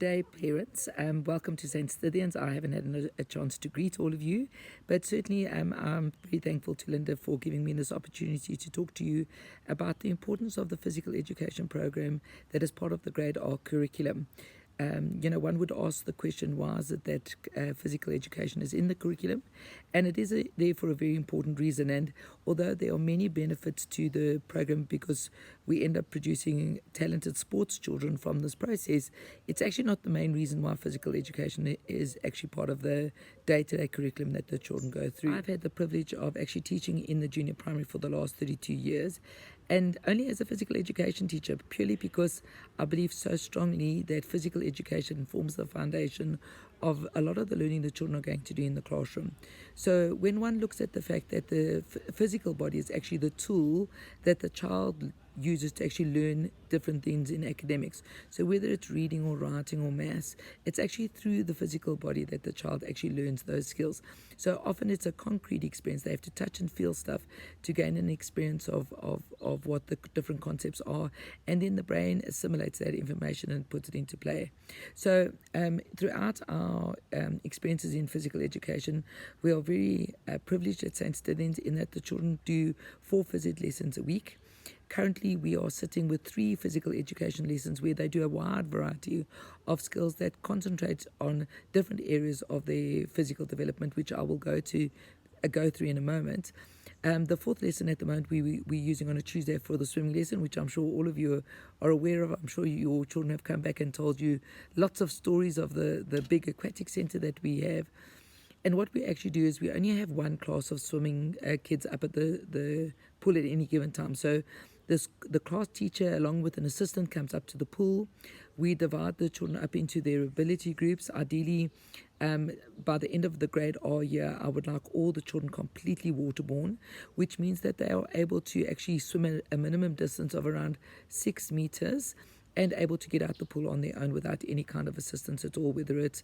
day, parents. Welcome to St. Stithians. I haven't had a chance to greet all of you, but certainly I'm very thankful to Linda for giving me this opportunity to talk to you about the importance of the physical education program that is part of the Grade R curriculum. One would ask the question, why is it that physical education is in the curriculum? And it is there for a very important reason. And although there are many benefits to the program because we end up producing talented sports children from this process, it's actually not the main reason why physical education is actually part of the day-to-day curriculum that the children go through. I've had the privilege of actually teaching in the junior primary for the last 32 years. And only as a physical education teacher, purely because I believe so strongly that physical education forms the foundation of a lot of the learning the children are going to do in the classroom. So when one looks at the fact that the physical body is actually the tool that the child uses to actually learn different things in academics. So whether it's reading or writing or maths, it's actually through the physical body that the child actually learns those skills. So often it's a concrete experience. They have to touch and feel stuff to gain an experience of what the different concepts are. And then the brain assimilates that information and puts it into play. So throughout our experiences in physical education, we are very privileged at St. Stithians in that the children do 4 phys ed lessons a week. Currently, we are sitting with 3 physical education lessons where they do a wide variety of skills that concentrate on different areas of their physical development, which I will go through in a moment. The 4th lesson at the moment we're using on a Tuesday for the swimming lesson, which I'm sure all of you are aware of. I'm sure your children have come back and told you lots of stories of the big aquatic center that we have. And what we actually do is we only have one class of swimming kids up at the pool at any given time. So the class teacher, along with an assistant, comes up to the pool. We divide the children up into their ability groups. Ideally, by the end of the Grade R year, I would like all the children completely waterborne, which means that they are able to actually swim a minimum distance of around 6 meters and able to get out the pool on their own without any kind of assistance at all, whether it's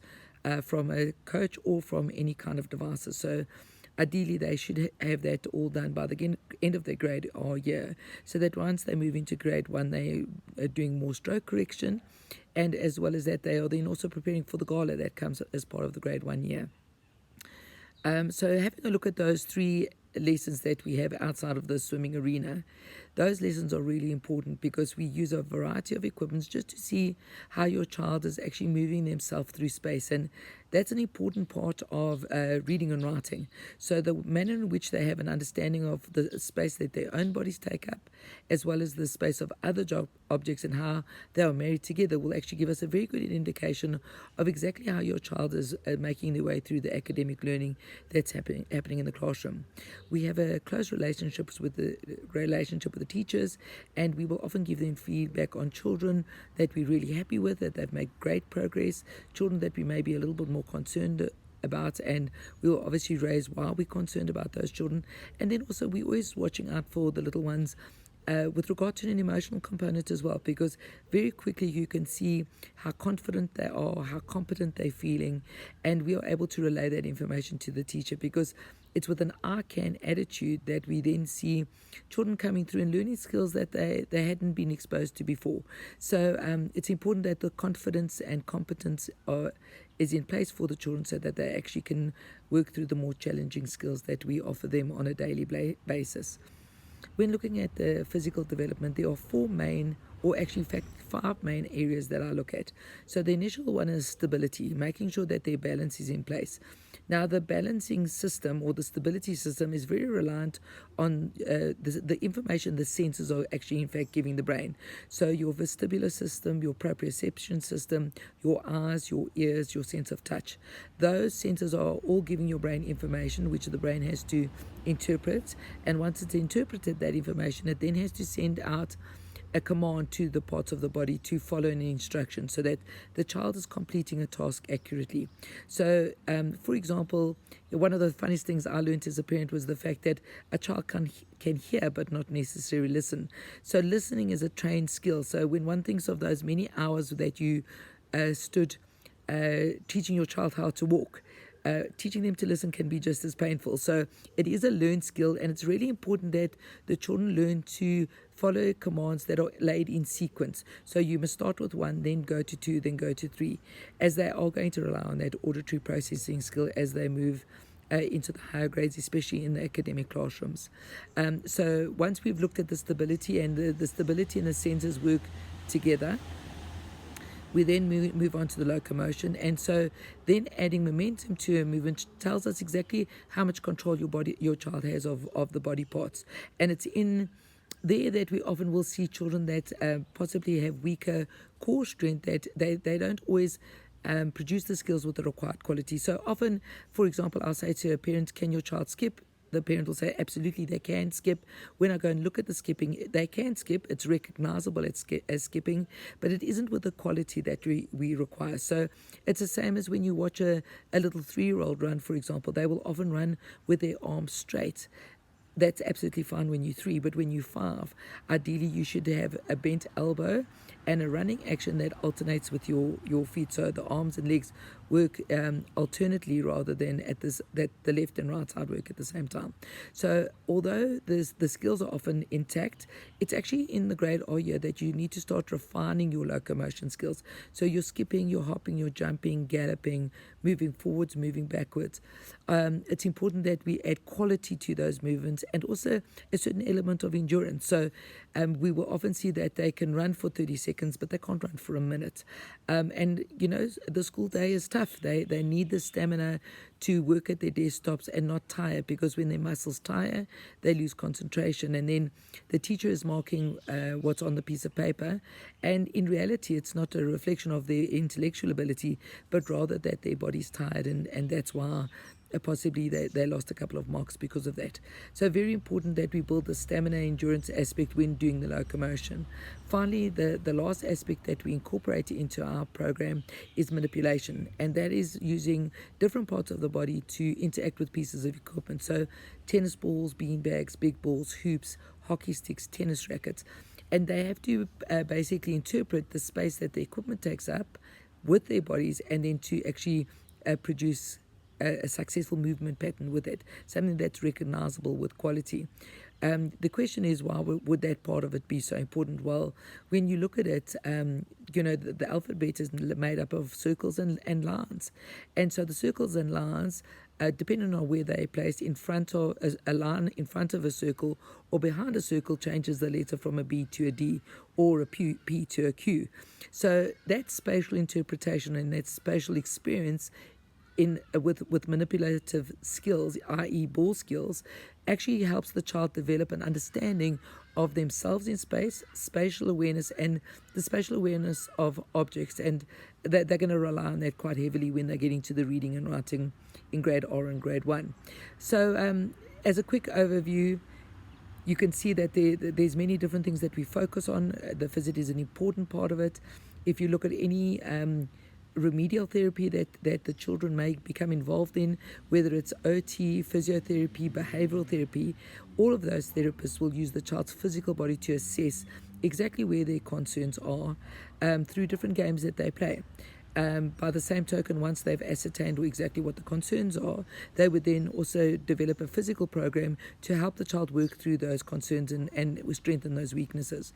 from a coach or from any kind of devices. So ideally, they should have that all done by the end of their Grade R year, so that once they move into Grade 1, they are doing more stroke correction, and as well as that, they are then also preparing for the gala that comes as part of the Grade 1 year. So having a look at those 3 lessons that we have outside of the swimming arena, those lessons are really important because we use a variety of equipments just to see how your child is actually moving themselves through space, and that's an important part of reading and writing. So the manner in which they have an understanding of the space that their own bodies take up, as well as the space of other objects and how they are married together, will actually give us a very good indication of exactly how your child is making their way through the academic learning that's happening in the classroom. We have a close relationship with the teachers, and we will often give them feedback on children that we're really happy with, that they've made great progress, children that we may be a little bit more concerned about, and we will obviously raise why we're concerned about those children. And then also we're always watching out for the little ones with regard to an emotional component as well, because very quickly you can see how confident they are, how competent they're feeling, and we are able to relay that information to the teacher, because it's with an I can attitude that we then see children coming through and learning skills that they hadn't been exposed to before. So it's important that the confidence and competence is in place for the children so that they actually can work through the more challenging skills that we offer them on a daily basis. When looking at the physical development, there are 4 main, or actually in fact 5 main areas that I look at. So the initial one is stability, making sure that their balance is in place. Now the balancing system or the stability system is very reliant on the information the senses are actually in fact giving the brain. So your vestibular system, your proprioception system, your eyes, your ears, your sense of touch. Those senses are all giving your brain information which the brain has to interpret, and once it's interpreted that information, it then has to send out a command to the parts of the body to follow an instruction so that the child is completing a task accurately. So, for example, one of the funniest things I learned as a parent was the fact that a child can hear but not necessarily listen. So listening is a trained skill. So when one thinks of those many hours that you stood teaching your child how to walk, teaching them to listen can be just as painful. So it is a learned skill, and it's really important that the children learn to follow commands that are laid in sequence. So you must start with 1, then go to 2, then go to 3, as they are going to rely on that auditory processing skill as they move into the higher grades, especially in the academic classrooms. So once we've looked at the stability, and the stability and the senses work together, we then move on to the locomotion. And so then adding momentum to a movement tells us exactly how much control your child has of the body parts. And it's in there that we often will see children that possibly have weaker core strength, that they don't always produce the skills with the required quality. So often, for example, I'll say to a parent, can your child skip? The parent will say, absolutely, they can skip. When I go and look at the skipping, they can skip. It's recognizable as skipping, but it isn't with the quality that we require. So it's the same as when you watch a little 3-year-old run, for example. They will often run with their arms straight. That's absolutely fine when you're 3, but when you're 5, ideally you should have a bent elbow and a running action that alternates with your feet, so the arms and legs work alternately rather than that the left and right side work at the same time. So although the skills are often intact, it's actually in the grade R year that you need to start refining your locomotion skills. So you're skipping, you're hopping, you're jumping, galloping, moving forwards, moving backwards. It's important that we add quality to those movements, and also a certain element of endurance. So we will often see that they can run for 30 seconds, but they can't run for a minute. And, the school day is tough. They need the stamina to work at their desktops and not tire, because when their muscles tire, they lose concentration. And then the teacher is marking what's on the piece of paper. And in reality, it's not a reflection of their intellectual ability, but rather that their body's tired. And that's why possibly they lost a couple of marks because of that. So very important that we build the stamina endurance aspect when doing the locomotion. Finally, the last aspect that we incorporate into our program is manipulation, and that is using different parts of the body to interact with pieces of equipment. So tennis balls, bean bags, big balls, hoops, hockey sticks, tennis rackets, and they have to basically interpret the space that the equipment takes up with their bodies, and then to actually produce a successful movement pattern with it, something that's recognizable with quality. The question is, why would that part of it be so important? Well, when you look at it, the alphabet is made up of circles and lines. And so the circles and lines, depending on where they're placed, in front of a line in front of a circle or behind a circle, changes the letter from a B to a D or a P to a Q. So that spatial interpretation and that spatial experience with manipulative skills, i.e. ball skills, actually helps the child develop an understanding of themselves in space, spatial awareness, and the spatial awareness of objects. And they're going to rely on that quite heavily when they're getting to the reading and writing in grade R and grade 1. So as a quick overview, you can see that there's many different things that we focus on. The Phys is an important part of it. If you look at any remedial therapy that the children may become involved in, whether it's OT, physiotherapy, behavioral therapy, all of those therapists will use the child's physical body to assess exactly where their concerns are through different games that they play. By the same token, once they've ascertained exactly what the concerns are, they would then also develop a physical program to help the child work through those concerns and strengthen those weaknesses.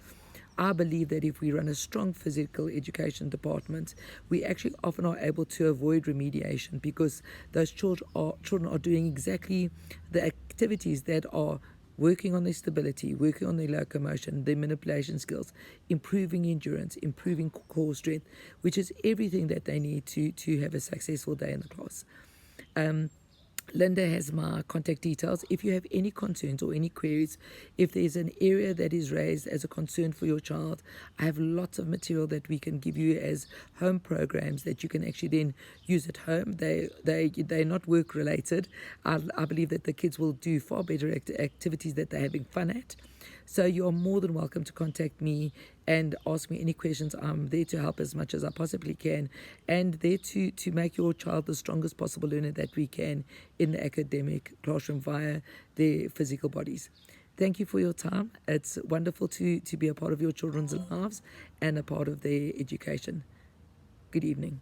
I believe that if we run a strong physical education department, we actually often are able to avoid remediation, because those children are doing exactly the activities that are working on their stability, working on their locomotion, their manipulation skills, improving endurance, improving core strength, which is everything that they need to have a successful day in the class. Linda has my contact details. If you have any concerns or any queries, if there's an area that is raised as a concern for your child, I have lots of material that we can give you as home programs that you can actually then use at home. They're not work related. I believe that the kids will do far better activities that they're having fun at. So you are more than welcome to contact me and ask me any questions. I'm there to help as much as I possibly can, and there to make your child the strongest possible learner that we can in the academic classroom via their physical bodies. Thank you for your time. It's wonderful to be a part of your children's lives and a part of their education. Good evening.